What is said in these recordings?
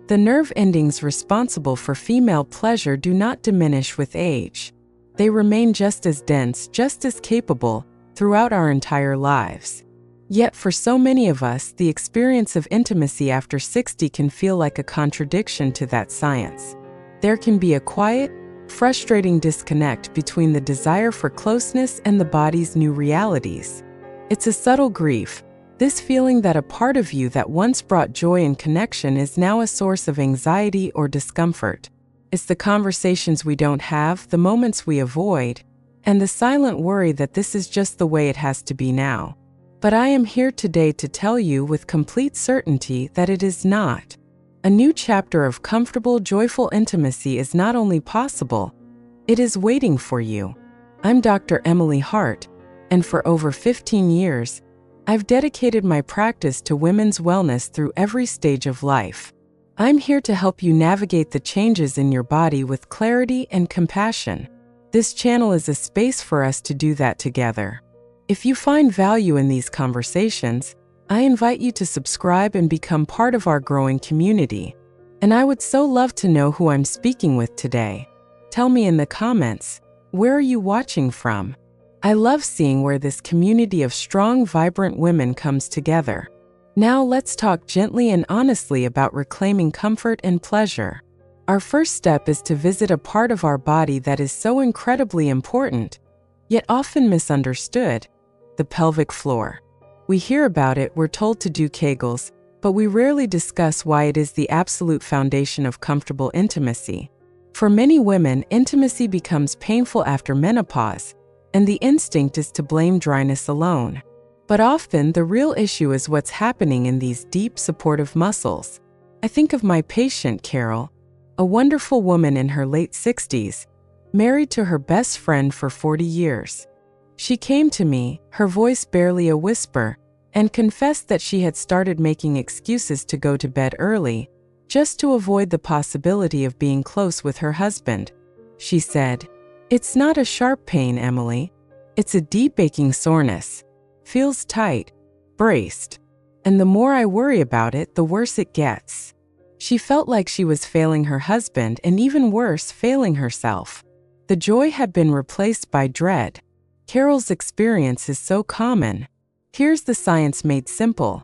The nerve endings responsible for female pleasure do not diminish with age. They remain just as dense, just as capable, throughout our entire lives. Yet for so many of us, the experience of intimacy after 60 can feel like a contradiction to that science. There can be a quiet, frustrating disconnect between the desire for closeness and the body's new realities. It's a subtle grief, this feeling that a part of you that once brought joy and connection is now a source of anxiety or discomfort. It's the conversations we don't have, the moments we avoid, and the silent worry that this is just the way it has to be now. But I am here today to tell you with complete certainty that it is not. A new chapter of comfortable, joyful intimacy is not only possible, it is waiting for you. I'm Dr. Emily Hart, and for over 15 years, I've dedicated my practice to women's wellness through every stage of life. I'm here to help you navigate the changes in your body with clarity and compassion. This channel is a space for us to do that together. If you find value in these conversations, I invite you to subscribe and become part of our growing community. And I would so love to know who I'm speaking with today. Tell me in the comments, where are you watching from? I love seeing where this community of strong, vibrant women comes together. Now let's talk gently and honestly about reclaiming comfort and pleasure. Our first step is to visit a part of our body that is so incredibly important, yet often misunderstood: the pelvic floor. We hear about it, we're told to do Kegels, but we rarely discuss why it is the absolute foundation of comfortable intimacy. For many women, intimacy becomes painful after menopause, and the instinct is to blame dryness alone. But often, the real issue is what's happening in these deep, supportive muscles. I think of my patient, Carol, a wonderful woman in her late 60s, married to her best friend for 40 years. She came to me, her voice barely a whisper, and confessed that she had started making excuses to go to bed early, just to avoid the possibility of being close with her husband. She said, "It's not a sharp pain, Emily. It's a deep aching soreness. Feels tight, braced. And the more I worry about it, the worse it gets." She felt like she was failing her husband and even worse, failing herself. The joy had been replaced by dread. Carol's experience is so common. Here's the science made simple.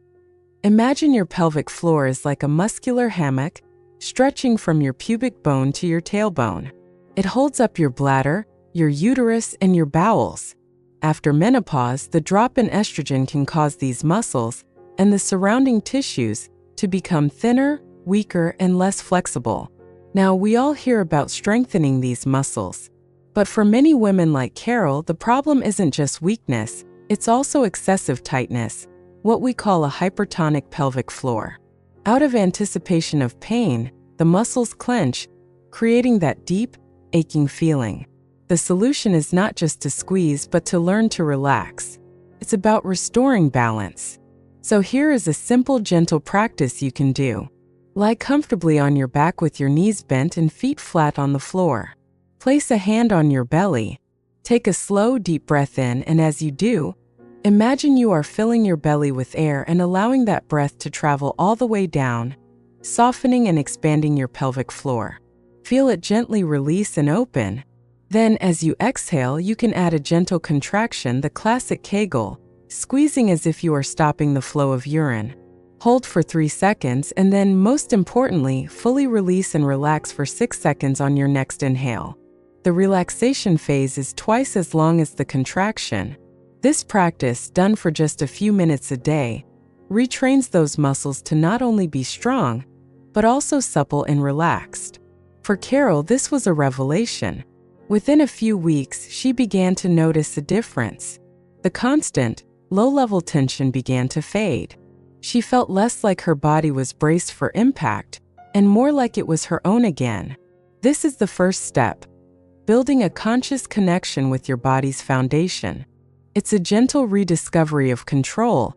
Imagine your pelvic floor is like a muscular hammock, stretching from your pubic bone to your tailbone. It holds up your bladder, your uterus, and your bowels. After menopause, the drop in estrogen can cause these muscles and the surrounding tissues to become thinner, weaker, and less flexible. Now, we all hear about strengthening these muscles. But for many women like Carol, the problem isn't just weakness, it's also excessive tightness, what we call a hypertonic pelvic floor. Out of anticipation of pain, the muscles clench, creating that deep, aching feeling. The solution is not just to squeeze, but to learn to relax. It's about restoring balance. So here is a simple, gentle practice you can do. Lie comfortably on your back with your knees bent and feet flat on the floor. Place a hand on your belly. Take a slow, deep breath in, and as you do, imagine you are filling your belly with air and allowing that breath to travel all the way down, softening and expanding your pelvic floor. Feel it gently release and open. Then, as you exhale, you can add a gentle contraction, the classic Kegel, squeezing as if you are stopping the flow of urine. Hold for 3 seconds, and then, most importantly, fully release and relax for 6 seconds on your next inhale. The relaxation phase is twice as long as the contraction. This practice, done for just a few minutes a day, retrains those muscles to not only be strong, but also supple and relaxed. For Carol, this was a revelation. Within a few weeks, she began to notice a difference. The constant, low-level tension began to fade. She felt less like her body was braced for impact, and more like it was her own again. This is the first step, building a conscious connection with your body's foundation. It's a gentle rediscovery of control,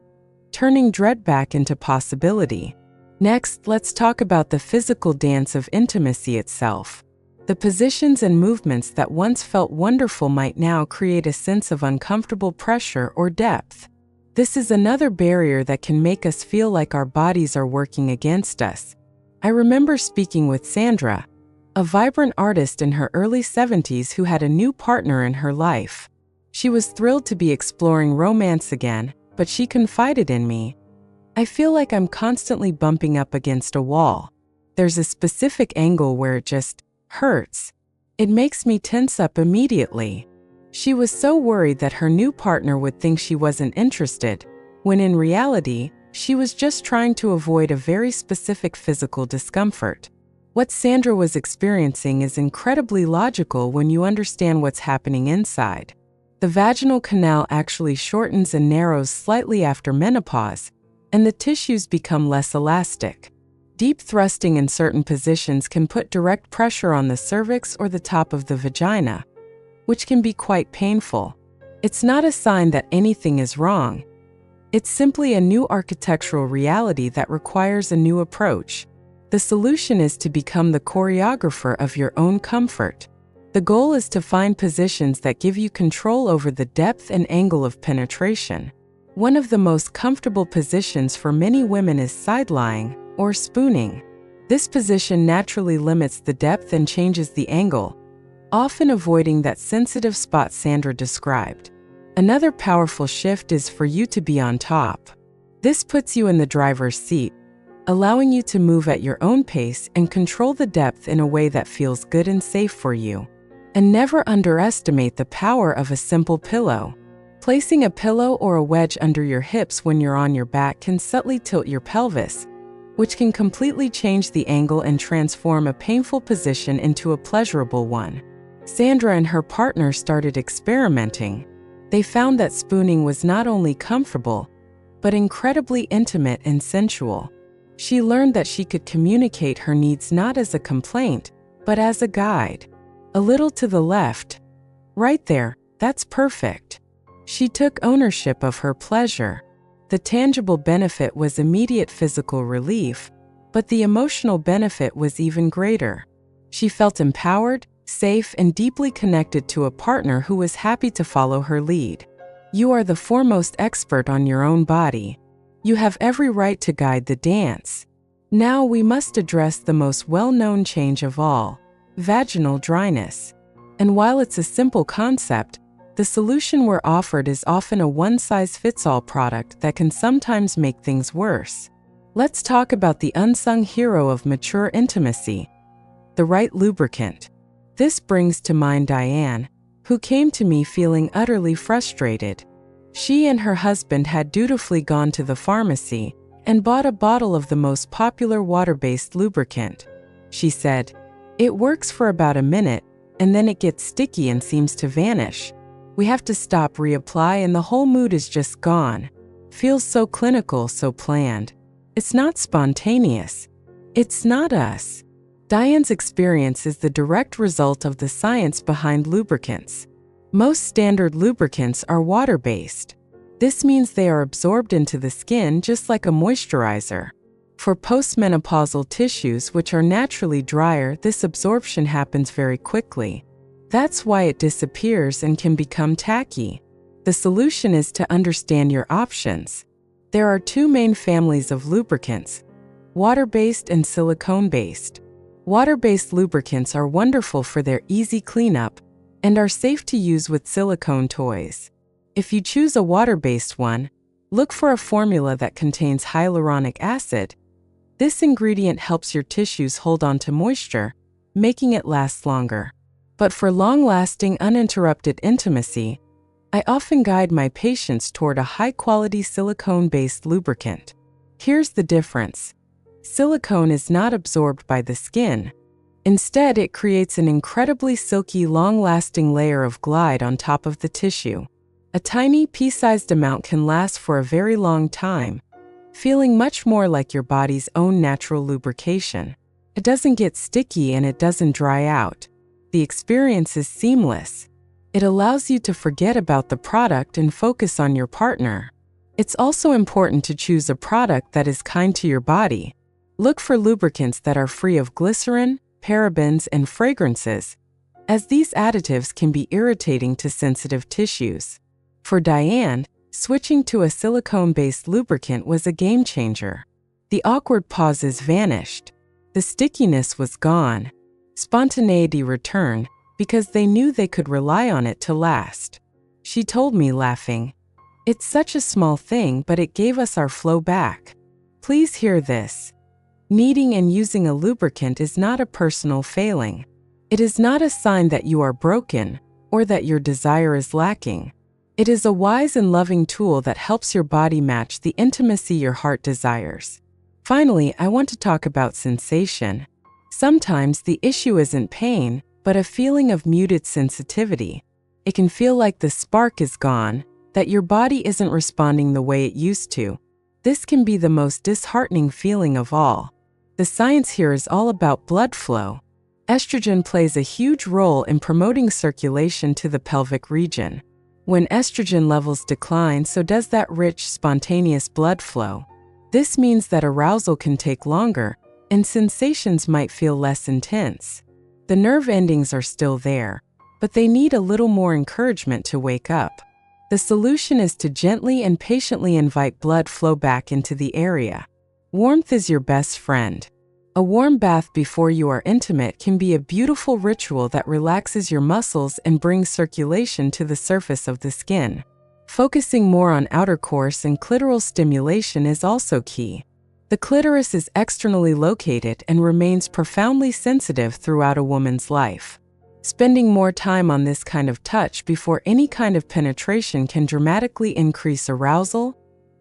turning dread back into possibility. Next, let's talk about the physical dance of intimacy itself. The positions and movements that once felt wonderful might now create a sense of uncomfortable pressure or depth. This is another barrier that can make us feel like our bodies are working against us. I remember speaking with Sandra, a vibrant artist in her early 70s who had a new partner in her life. She was thrilled to be exploring romance again, but she confided in me, "I feel like I'm constantly bumping up against a wall. There's a specific angle where it just hurts. It makes me tense up immediately." She was so worried that her new partner would think she wasn't interested, when in reality, she was just trying to avoid a very specific physical discomfort. What Sandra was experiencing is incredibly logical when you understand what's happening inside. The vaginal canal actually shortens and narrows slightly after menopause, and the tissues become less elastic. Deep thrusting in certain positions can put direct pressure on the cervix or the top of the vagina, which can be quite painful. It's not a sign that anything is wrong. It's simply a new architectural reality that requires a new approach. The solution is to become the choreographer of your own comfort. The goal is to find positions that give you control over the depth and angle of penetration. One of the most comfortable positions for many women is side-lying, or spooning. This position naturally limits the depth and changes the angle, often avoiding that sensitive spot Sandra described. Another powerful shift is for you to be on top. This puts you in the driver's seat, allowing you to move at your own pace and control the depth in a way that feels good and safe for you. And never underestimate the power of a simple pillow. Placing a pillow or a wedge under your hips when you're on your back can subtly tilt your pelvis, which can completely change the angle and transform a painful position into a pleasurable one. Sandra and her partner started experimenting. They found that spooning was not only comfortable, but incredibly intimate and sensual. She learned that she could communicate her needs not as a complaint, but as a guide. A little to the left. Right there, that's perfect. She took ownership of her pleasure. The tangible benefit was immediate physical relief, but the emotional benefit was even greater. She felt empowered, safe, and deeply connected to a partner who was happy to follow her lead. You are the foremost expert on your own body. You have every right to guide the dance. Now we must address the most well-known change of all, vaginal dryness. And while it's a simple concept, the solution we're offered is often a one-size-fits-all product that can sometimes make things worse. Let's talk about the unsung hero of mature intimacy, the right lubricant. This brings to mind Diane, who came to me feeling utterly frustrated. She and her husband had dutifully gone to the pharmacy and bought a bottle of the most popular water-based lubricant. She said, "It works for about a minute, and then it gets sticky and seems to vanish. We have to stop, reapply, and the whole mood is just gone. Feels so clinical, so planned. It's not spontaneous. It's not us." Diane's experience is the direct result of the science behind lubricants. Most standard lubricants are water-based. This means they are absorbed into the skin just like a moisturizer. For postmenopausal tissues, which are naturally drier, this absorption happens very quickly. That's why it disappears and can become tacky. The solution is to understand your options. There are two main families of lubricants: water-based and silicone-based. Water-based lubricants are wonderful for their easy cleanup and are safe to use with silicone toys. If you choose a water-based one, look for a formula that contains hyaluronic acid. This ingredient helps your tissues hold on to moisture, making it last longer. But for long-lasting, uninterrupted intimacy, I often guide my patients toward a high-quality silicone-based lubricant. Here's the difference. Silicone is not absorbed by the skin. Instead, it creates an incredibly silky, long-lasting layer of glide on top of the tissue. A tiny, pea-sized amount can last for a very long time, feeling much more like your body's own natural lubrication. It doesn't get sticky and it doesn't dry out. The experience is seamless. It allows you to forget about the product and focus on your partner. It's also important to choose a product that is kind to your body. Look for lubricants that are free of glycerin, parabens, and fragrances, as these additives can be irritating to sensitive tissues. For Diane, switching to a silicone-based lubricant was a game changer. The awkward pauses vanished. The stickiness was gone. Spontaneity returned because they knew they could rely on it to last. She told me, laughing, "It's such a small thing, but it gave us our flow back." Please hear this. Needing and using a lubricant is not a personal failing. It is not a sign that you are broken or that your desire is lacking. It is a wise and loving tool that helps your body match the intimacy your heart desires. Finally, I want to talk about sensation. Sometimes the issue isn't pain, but a feeling of muted sensitivity. It can feel like the spark is gone, that your body isn't responding the way it used to. This can be the most disheartening feeling of all. The science here is all about blood flow. Estrogen plays a huge role in promoting circulation to the pelvic region. When estrogen levels decline, so does that rich, spontaneous blood flow. This means that arousal can take longer, and sensations might feel less intense. The nerve endings are still there, but they need a little more encouragement to wake up. The solution is to gently and patiently invite blood flow back into the area. Warmth is your best friend. A warm bath before you are intimate can be a beautiful ritual that relaxes your muscles and brings circulation to the surface of the skin. Focusing more on outer course and clitoral stimulation is also key. The clitoris is externally located and remains profoundly sensitive throughout a woman's life. Spending more time on this kind of touch before any kind of penetration can dramatically increase arousal,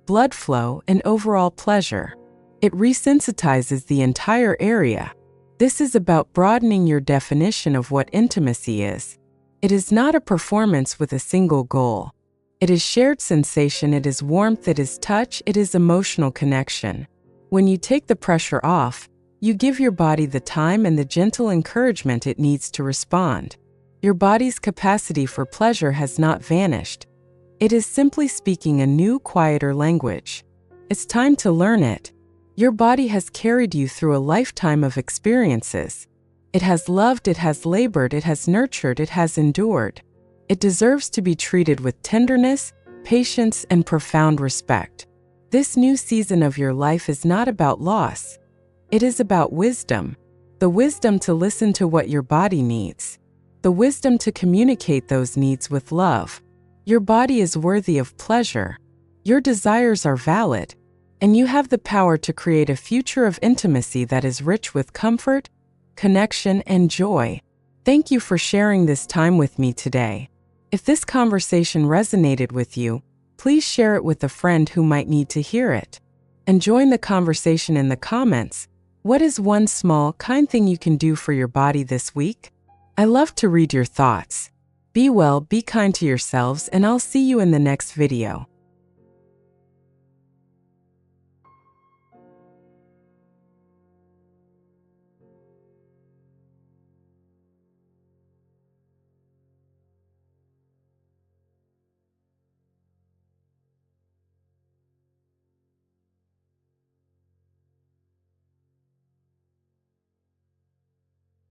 blood flow, and overall pleasure. It resensitizes the entire area. This is about broadening your definition of what intimacy is. It is not a performance with a single goal. It is shared sensation, it is warmth, it is touch, it is emotional connection. When you take the pressure off, you give your body the time and the gentle encouragement it needs to respond. Your body's capacity for pleasure has not vanished. It is simply speaking a new, quieter language. It's time to learn it. Your body has carried you through a lifetime of experiences. It has loved, it has labored, it has nurtured, it has endured. It deserves to be treated with tenderness, patience, and profound respect. This new season of your life is not about loss. It is about wisdom. The wisdom to listen to what your body needs. The wisdom to communicate those needs with love. Your body is worthy of pleasure. Your desires are valid. And you have the power to create a future of intimacy that is rich with comfort, connection, and joy. Thank you for sharing this time with me today. If this conversation resonated with you, please share it with a friend who might need to hear it. And join the conversation in the comments. What is one small, kind thing you can do for your body this week? I love to read your thoughts. Be well, be kind to yourselves, and I'll see you in the next video.